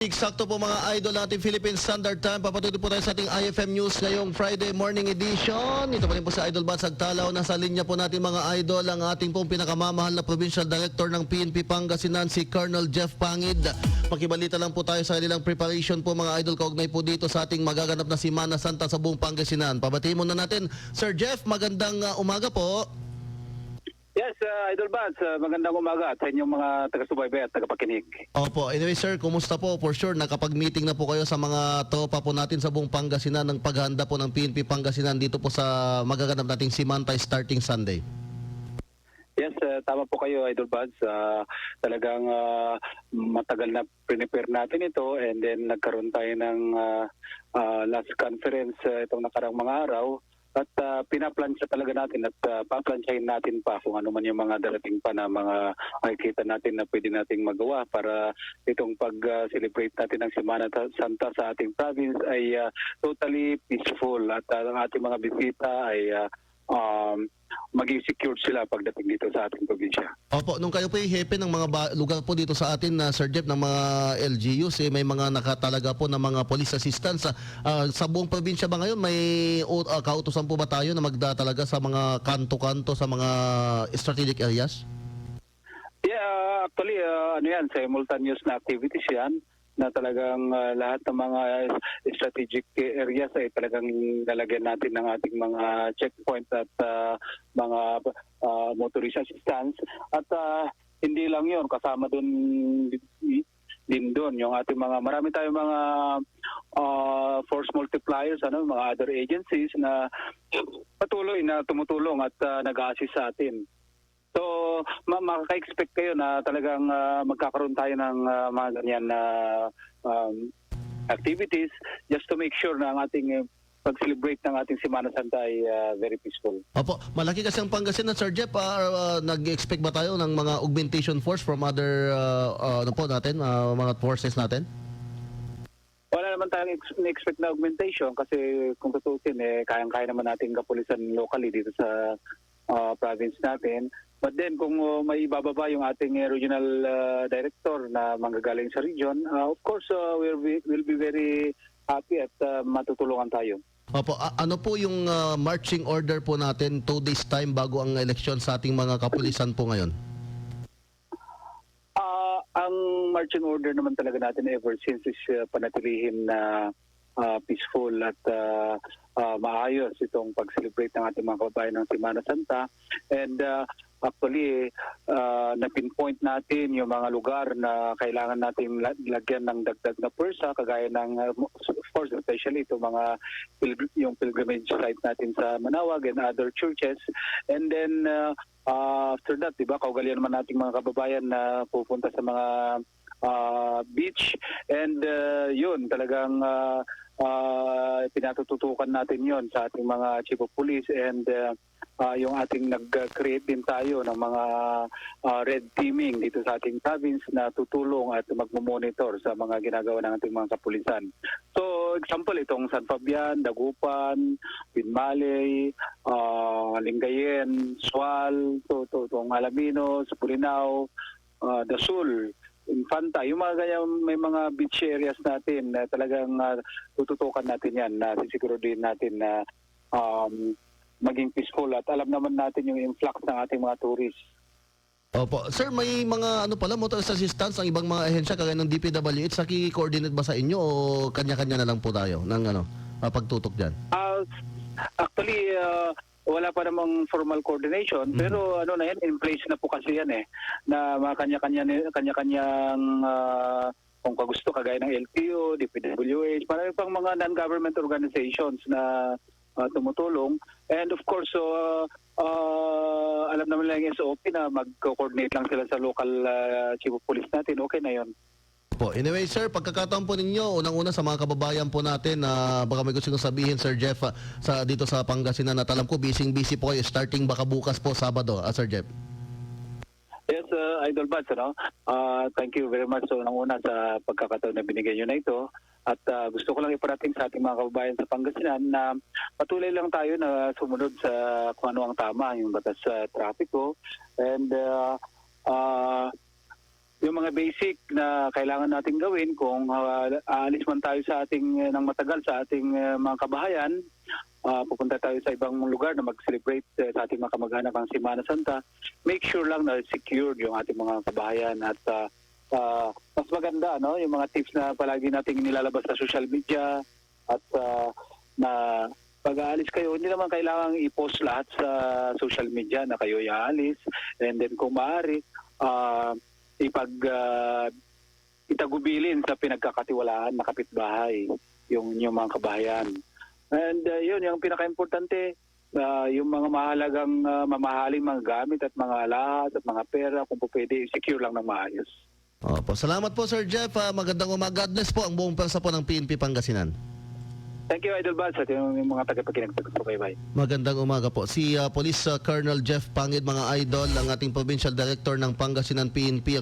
Eksakto po mga idol natin Philippine Standard Time. Papatuloy po tayo sa ating IFM News ngayong Friday morning edition. Ito pa rin po sa Idol Batsag Talaw. Nasa linya po natin mga idol ang ating pong pinakamamahal na Provincial Director ng PNP Pangasinan, si Colonel Jeff Pangid. Makibalita lang po tayo sa kanilang preparation po mga idol kaugnay po dito sa ating magaganap na Semana Santa sa buong Pangasinan. Pabatiin muna natin, Sir Jeff, magandang umaga po. Yes, Idol Bats, magandang umaga sa inyong mga taga-subaybay at tagapakinig. Opo. Anyway sir, kumusta po? For sure, nakapag-meeting na po kayo sa mga tropa po natin sa buong Pangasinan ng paghahanda po ng PNP Pangasinan dito po sa magaganap nating Simantay starting Sunday. Yes, tama po kayo, Idol Bats. Talagang matagal na prepare natin ito and then nagkaroon tayo ng last conference itong nakarang mga araw. At pinaplansya talaga natin at paplansyahin natin pa kung ano man yung mga darating pa na mga makikita natin na pwede nating magawa para itong pag-celebrate natin ng Semana Santa sa ating province ay totally peaceful at ang ating mga bisita ay maging secured sila pagdating dito sa ating probinsya. Opo, nung kayo po yung hepe ng mga lugar po dito sa atin na Sir Jeff ng mga LGUs, may mga nakatalaga po ng mga police assistance. Sa buong probinsya ba ngayon may kautusan po ba tayo na magdatalaga sa mga kanto-kanto sa mga strategic areas? Yeah, actually, ano yan, simultaneous na activities yan na talagang lahat ng mga strategic areas ay talagang lalagyan natin ng ating mga checkpoint at mga motorist assistance. At hindi lang yon, kasama din doon yung ating mga, marami tayong mga force multipliers, mga other agencies na patuloy na tumutulong at nag-a-assist sa atin. So, makaka-expect kayo na talagang magkakaroon tayo ng mga ganyan na activities just to make sure na ang ating pag-celebrate ng ating Semana Santa ay very peaceful. Opo, malaki kasi ang Pangasinan, Sir Jeff. Nag-expect ba tayo ng mga augmentation force from other mga forces natin? Wala naman tayong expect na augmentation kasi kung tutusin, kayang-kaya naman natin kapulisan locally dito sa province natin. But then kung may ibababa yung ating regional director na manggagaling sa region, of course we'll be very happy at matutulungan tayo. Opo, ano po yung marching order po natin 2 days time bago ang eleksyon sa ating mga kapulisan po ngayon? Ang marching order naman talaga natin ever since is panatilihin na peaceful at maayos itong pag-celebrate ng ating mga kababayan ng Semana Santa. And actually, na-pinpoint natin yung mga lugar na kailangan natin lagyan ng dagdag na pwersa, kagaya ng, of course, especially itong mga yung pilgrimage site natin sa Manawag and other churches. And then, after that, diba, kaugalian naman nating mga kababayan na pupunta sa mga beach. And yun, talagang pinatututukan natin yon sa ating mga chief of police and yung ating nag-create din tayo ng mga red teaming dito sa ating province na tutulong at magmomonitor sa mga ginagawa ng ating mga kapulisan. So, example, itong San Fabian, Dagupan, Binmaley, Lingayen, Sual, itong Alaminos, Pulinao, Dasul, Infanta, yung mga ganyan, may mga beach areas natin na talagang tututukan natin yan, na sisiguro din natin na maging peaceful at alam naman natin yung influx ng ating mga tourists. Opo. Sir, may mga motorist assistance ang ibang mga ahensya kagaya ng DPWH, naki-coordinate ba sa inyo o kanya-kanya na lang po tayo ng pagtutok dyan? Actually, wala pa namang formal coordination, pero na yan, in place na po kasi yan na mga kanya-kanyang kung kagusto kagaya ng LTO, DPWH, marami pang mga non-government organizations na tumutulong. And of course, alam naman lang yung SOP na mag-coordinate lang sila sa local chief of police natin. Okay na yon. Anyway, sir, pagkakataon po ninyo, unang-una sa mga kababayan po natin na baka may gusto nyo sabihin, Sir Jeff, dito sa Pangasinan, at alam ko, busy po kayo, starting baka bukas po, Sabado, Sir Jeff. Yes, Idol Bats, thank you very much unang-una sa pagkakataon na binigay nyo na ito. At gusto ko lang iparating sa ating mga kababayan sa Pangasinan na patuloy lang tayo na sumunod sa kung ano ang tama, yung batas sa trapiko. And yung mga basic na kailangan nating gawin kung aalis man tayo sa ating ng matagal sa ating mga kabahayan, pupunta tayo sa ibang lugar na mag-celebrate sa ating mga kamag-anak ang Semana Santa, make sure lang na secured yung ating mga kabahayan at mas maganda yung mga tips na palagi nating nilalabas sa social media at na pag-aalis kayo, hindi naman kailangang i-post lahat sa social media na kayo iaalis, and then kung maaari itagubilin sa pinagkakatiwalaan na kapitbahay yung mga kabahayan. And yun, yung pinaka-importante, yung mga mahalagang mamahaling mga gamit at mga alahas at mga pera, kung po pwede, secure lang ng maayos. Opo, salamat po Sir Jeff. Magandang umaga. God bless po ang buong pwersa po ng PNP Pangasinan. Thank you, Idol Bats, at yung mga tagapakinig. Bye-bye. Magandang umaga po. Si Police Colonel Jeff Pangid, mga idol, ang ating Provincial Director ng Pangasinan PNP.